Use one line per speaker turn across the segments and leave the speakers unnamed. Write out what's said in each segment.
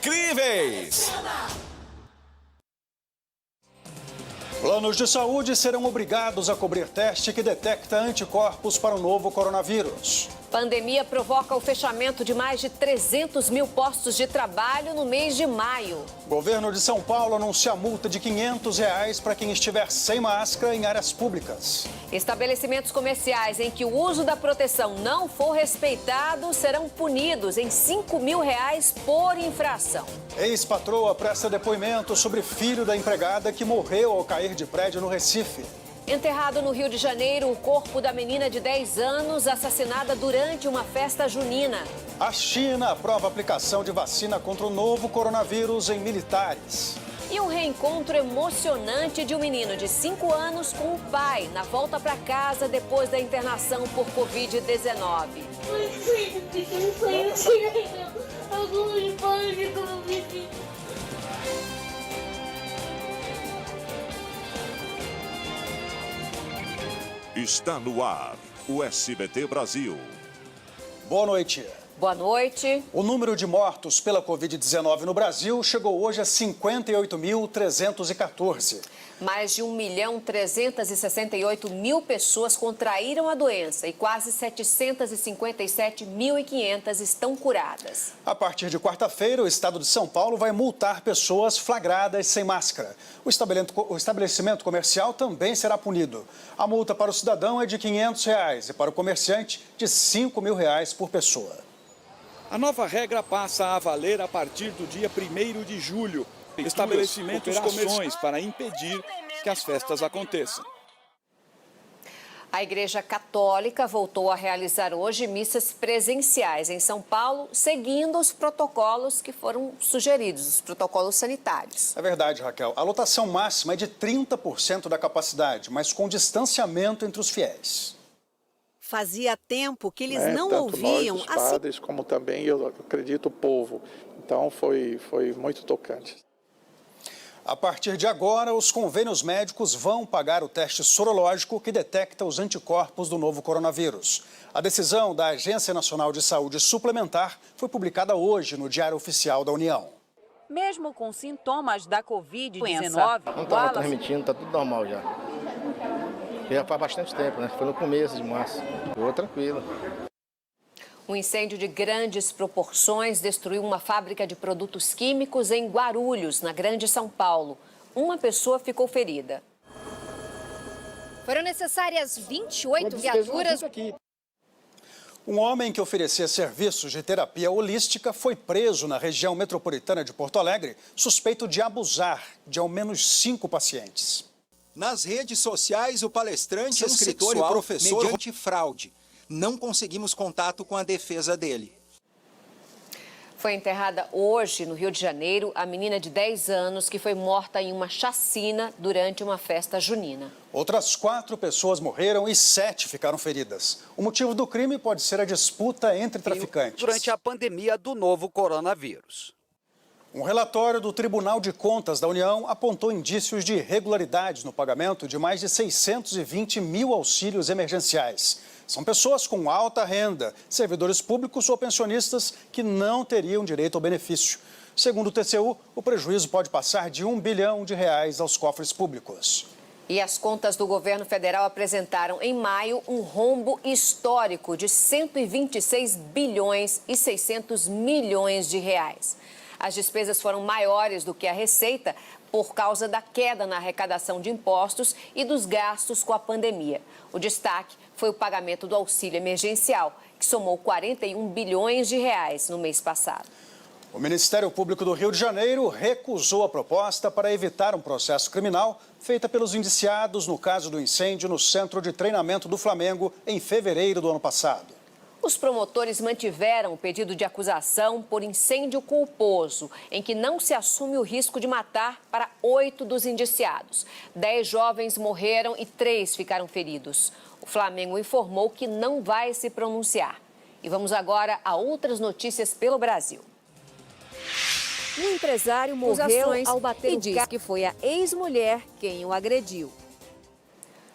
incríveis.
Planos de saúde serão obrigados a cobrir teste que detecta anticorpos para o novo coronavírus.
Pandemia provoca o fechamento de mais de 300 mil postos de trabalho no mês de maio.
Governo de São Paulo anuncia multa de R$ 500 para quem estiver sem máscara em áreas públicas.
Estabelecimentos comerciais em que o uso da proteção não for respeitado serão punidos em R$ 5 mil por infração.
Ex-patroa presta depoimento sobre filho da empregada que morreu ao cair de prédio no Recife.
Enterrado no Rio de Janeiro, o corpo da menina de 10 anos assassinada durante uma festa junina.
A China aprova a aplicação de vacina contra o novo coronavírus em militares.
E um reencontro emocionante de um menino de 5 anos com o pai na volta para casa depois da internação por Covid-19.
Está no ar o SBT Brasil.
Boa noite.
Boa noite.
O número de mortos pela Covid-19 no Brasil chegou hoje a 58.314.
Mais de 1.368.000 pessoas contraíram a doença e quase 757.500 estão curadas.
A partir de quarta-feira, o estado de São Paulo vai multar pessoas flagradas sem máscara. O estabelecimento comercial também será punido. A multa para o cidadão é de R$ 500 e para o comerciante de R$ 5 mil por pessoa.
A nova regra passa a valer a partir do dia 1º de julho. Estabelecimentos comerciais para impedir que as festas aconteçam.
A Igreja Católica voltou a realizar hoje missas presenciais em São Paulo, seguindo os protocolos que foram sugeridos, os protocolos sanitários.
É verdade, Raquel. A lotação máxima é de 30% da capacidade, mas com distanciamento entre os fiéis.
Fazia tempo que eles não
tanto
ouviam
nós, os padres, como também, eu acredito, o povo. Então, foi muito tocante.
A partir de agora, os convênios médicos vão pagar o teste sorológico que detecta os anticorpos do novo coronavírus. A decisão da Agência Nacional de Saúde Suplementar foi publicada hoje no Diário Oficial da União.
Mesmo com sintomas da Covid-19,
não está transmitindo, está tudo normal já. Já faz bastante tempo, né? Foi no começo de março. Estou tranquilo.
Um incêndio de grandes proporções destruiu uma fábrica de produtos químicos em Guarulhos, na Grande São Paulo. Uma pessoa ficou ferida.
Foram necessárias 28 viaturas.
Um homem que oferecia serviços de terapia holística foi preso na região metropolitana de Porto Alegre, suspeito de abusar de ao menos 5 pacientes.
Nas redes sociais, o palestrante, escritor e professor mediante fraude. Não conseguimos contato com a defesa dele.
Foi enterrada hoje, no Rio de Janeiro, a menina de 10 anos que foi morta em uma chacina durante uma festa junina.
Outras 4 pessoas morreram e 7 ficaram feridas. O motivo do crime pode ser a disputa entre traficantes.
Durante a pandemia do novo coronavírus.
Um relatório do Tribunal de Contas da União apontou indícios de irregularidades no pagamento de mais de 620 mil auxílios emergenciais. São pessoas com alta renda, servidores públicos ou pensionistas que não teriam direito ao benefício. Segundo o TCU, o prejuízo pode passar de R$ 1 bilhão aos cofres públicos.
E as contas do governo federal apresentaram em maio um rombo histórico de 126 bilhões e 600 milhões de reais. As despesas foram maiores do que a receita por causa da queda na arrecadação de impostos e dos gastos com a pandemia. O destaque foi o pagamento do auxílio emergencial, que somou 41 bilhões de reais no mês passado.
O Ministério Público do Rio de Janeiro recusou a proposta para evitar um processo criminal feita pelos indiciados no caso do incêndio no Centro de Treinamento do Flamengo em fevereiro do ano passado.
Os promotores mantiveram o pedido de acusação por incêndio culposo, em que não se assume o risco de matar para 8 dos indiciados. 10 jovens morreram e 3 ficaram feridos. O Flamengo informou que não vai se pronunciar. E vamos agora a outras notícias pelo Brasil.
Um empresário morreu ao bater e diz que foi a ex-mulher quem o agrediu.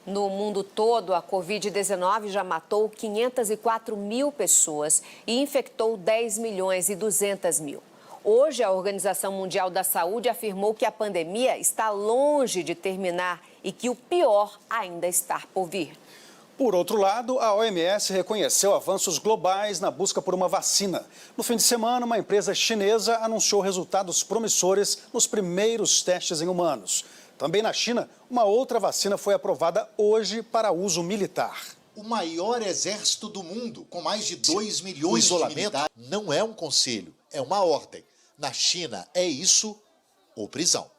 No mundo todo, a Covid-19 já matou 504 mil pessoas e infectou 10 milhões e 200 mil. Hoje, a Organização Mundial da Saúde afirmou que a pandemia está longe de terminar e que o pior ainda está por vir.
Por outro lado, a OMS reconheceu avanços globais na busca por uma vacina. No fim de semana, uma empresa chinesa anunciou resultados promissores nos primeiros testes em humanos. Também na China, uma outra vacina foi aprovada hoje para uso militar.
O maior exército do mundo, com mais de 2 milhões de militares. Não é um conselho, é uma ordem. Na China, é isso ou prisão.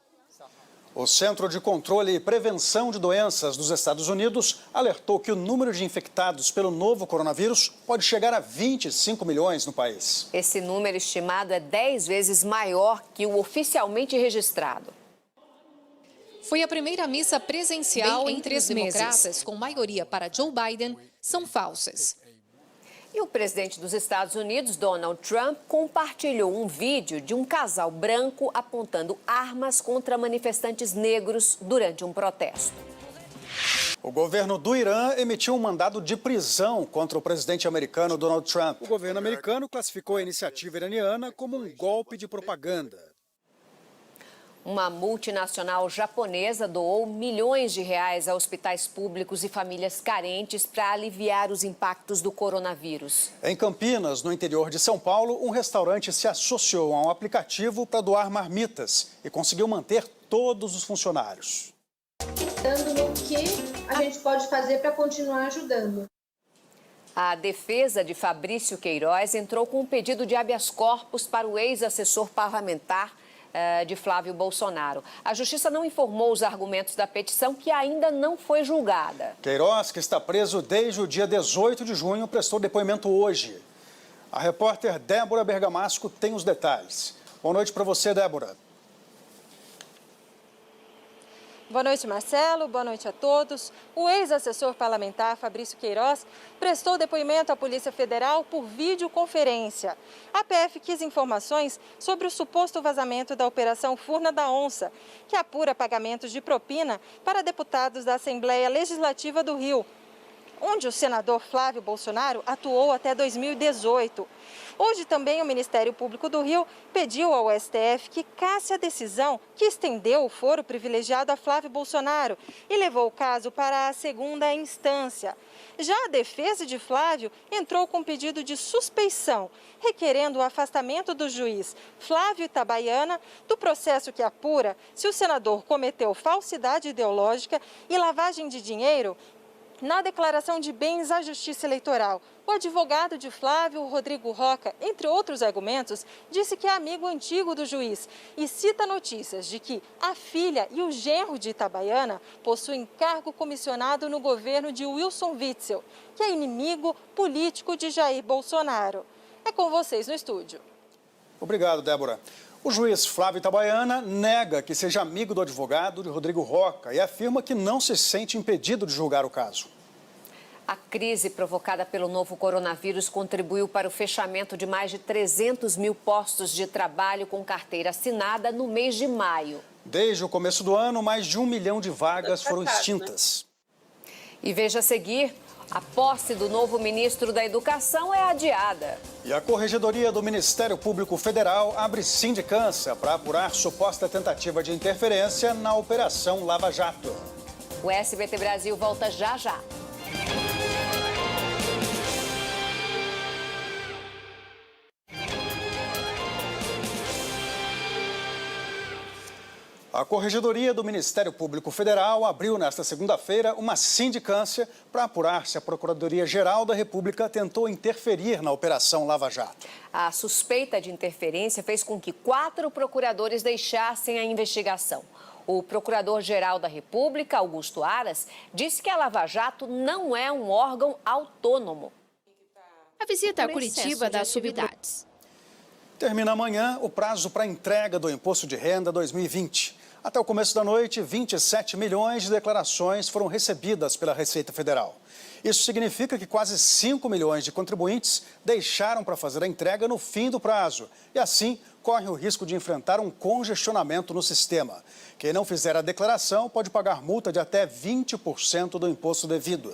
O Centro de Controle e Prevenção de Doenças dos Estados Unidos alertou que o número de infectados pelo novo coronavírus pode chegar a 25 milhões no país.
Esse número estimado é 10 vezes maior que o oficialmente registrado.
Foi a primeira missa presencial em 3 meses. Democratas, com maioria para Joe Biden, são falsas.
E o presidente dos Estados Unidos, Donald Trump, compartilhou um vídeo de um casal branco apontando armas contra manifestantes negros durante um protesto.
O governo do Irã emitiu um mandado de prisão contra o presidente americano Donald Trump. O governo americano classificou a iniciativa iraniana como um golpe de propaganda.
Uma multinacional japonesa doou milhões de reais a hospitais públicos e famílias carentes para aliviar os impactos do coronavírus.
Em Campinas, no interior de São Paulo, um restaurante se associou a um aplicativo para doar marmitas e conseguiu manter todos os funcionários.
No que a gente pode fazer para continuar ajudando.
A defesa de Fabrício Queiroz entrou com um pedido de habeas corpus para o ex-assessor parlamentar de Flávio Bolsonaro. A Justiça não informou os argumentos da petição, que ainda não foi julgada.
Queiroz, que está preso desde o dia 18 de junho, prestou depoimento hoje. A repórter Débora Bergamasco tem os detalhes. Boa noite para você, Débora.
Boa noite, Marcelo. Boa noite a todos. O ex-assessor parlamentar Fabrício Queiroz prestou depoimento à Polícia Federal por videoconferência. A PF quis informações sobre o suposto vazamento da Operação Furna da Onça, que apura pagamentos de propina para deputados da Assembleia Legislativa do Rio, onde o senador Flávio Bolsonaro atuou até 2018. Hoje também o Ministério Público do Rio pediu ao STF que casse a decisão que estendeu o foro privilegiado a Flávio Bolsonaro e levou o caso para a segunda instância. Já a defesa de Flávio entrou com pedido de suspeição, requerendo o afastamento do juiz Flávio Itabaiana do processo que apura se o senador cometeu falsidade ideológica e lavagem de dinheiro na declaração de bens à Justiça Eleitoral. O advogado de Flávio, Rodrigo Roca, entre outros argumentos, disse que é amigo antigo do juiz e cita notícias de que a filha e o genro de Itabaiana possuem cargo comissionado no governo de Wilson Witzel, que é inimigo político de Jair Bolsonaro. É com vocês no estúdio.
Obrigado, Débora. O juiz Flávio Itabaiana nega que seja amigo do advogado de Rodrigo Roca e afirma que não se sente impedido de julgar o caso.
A crise provocada pelo novo coronavírus contribuiu para o fechamento de mais de 300 mil postos de trabalho com carteira assinada no mês de maio.
Desde o começo do ano, mais de 1 milhão de vagas foram extintas.
E veja a seguir, a posse do novo ministro da Educação é adiada.
E a Corregedoria do Ministério Público Federal abre sindicância para apurar suposta tentativa de interferência na Operação Lava Jato.
O SBT Brasil volta já já.
A Corregedoria do Ministério Público Federal abriu nesta segunda-feira uma sindicância para apurar se a Procuradoria-Geral da República tentou interferir na Operação Lava Jato.
A suspeita de interferência fez com que 4 procuradores deixassem a investigação. O Procurador-Geral da República, Augusto Aras, disse que a Lava Jato não é um órgão autônomo.
A visita a Curitiba das atividades.
Termina amanhã o prazo para entrega do Imposto de Renda 2020. Até o começo da noite, 27 milhões de declarações foram recebidas pela Receita Federal. Isso significa que quase 5 milhões de contribuintes deixaram para fazer a entrega no fim do prazo e, assim, corre o risco de enfrentar um congestionamento no sistema. Quem não fizer a declaração pode pagar multa de até 20% do imposto devido.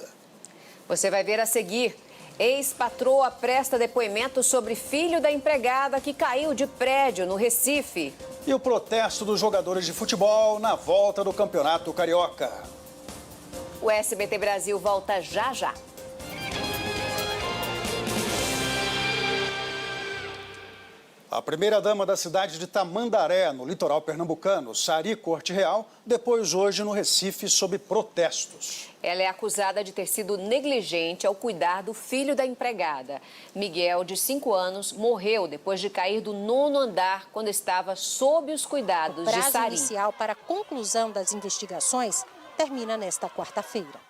Você vai ver a seguir. Ex-patroa presta depoimento sobre filho da empregada que caiu de prédio no Recife.
E o protesto dos jogadores de futebol na volta do Campeonato Carioca.
O SBT Brasil volta já já.
A primeira-dama da cidade de Tamandaré, no litoral pernambucano, Sari Corte Real, depois hoje no Recife sob protestos.
Ela é acusada de ter sido negligente ao cuidar do filho da empregada. Miguel, de 5 anos, morreu depois de cair do 9º andar quando estava sob os cuidados de Sari.
O prazo inicial para a conclusão das investigações termina nesta quarta-feira.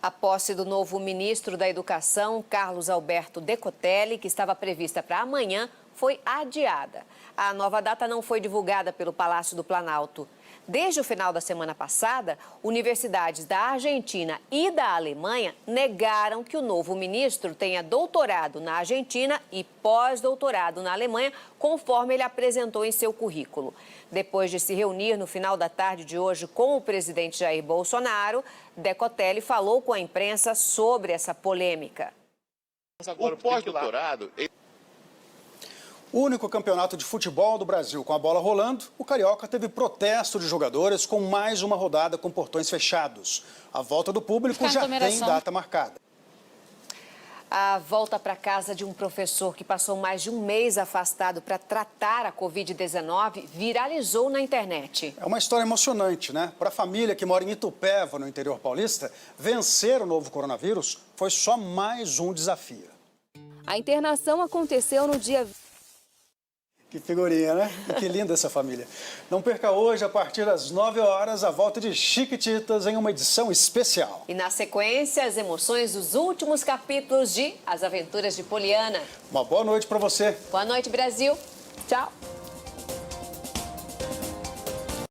A posse do novo ministro da Educação, Carlos Alberto Decotelli, que estava prevista para amanhã, foi adiada. A nova data não foi divulgada pelo Palácio do Planalto. Desde o final da semana passada, universidades da Argentina e da Alemanha negaram que o novo ministro tenha doutorado na Argentina e pós-doutorado na Alemanha, conforme ele apresentou em seu currículo. Depois de se reunir no final da tarde de hoje com o presidente Jair Bolsonaro, Decotelli falou com a imprensa sobre essa polêmica.
O pós-doutorado...
O único campeonato de futebol do Brasil com a bola rolando, o Carioca teve protesto de jogadores com mais uma rodada com portões fechados. A volta do público já tem data marcada.
A volta para casa de um professor que passou mais de um mês afastado para tratar a Covid-19 viralizou na internet.
É uma história emocionante, né? Para a família que mora em Itupeva, no interior paulista, vencer o novo coronavírus foi só mais um desafio.
A internação aconteceu no dia...
Que figurinha, né? Que linda essa família. Não perca hoje, a partir das 9 horas, a volta de Chiquititas em uma edição especial.
E na sequência, as emoções dos últimos capítulos de As Aventuras de Poliana.
Uma boa noite para você.
Boa noite, Brasil. Tchau.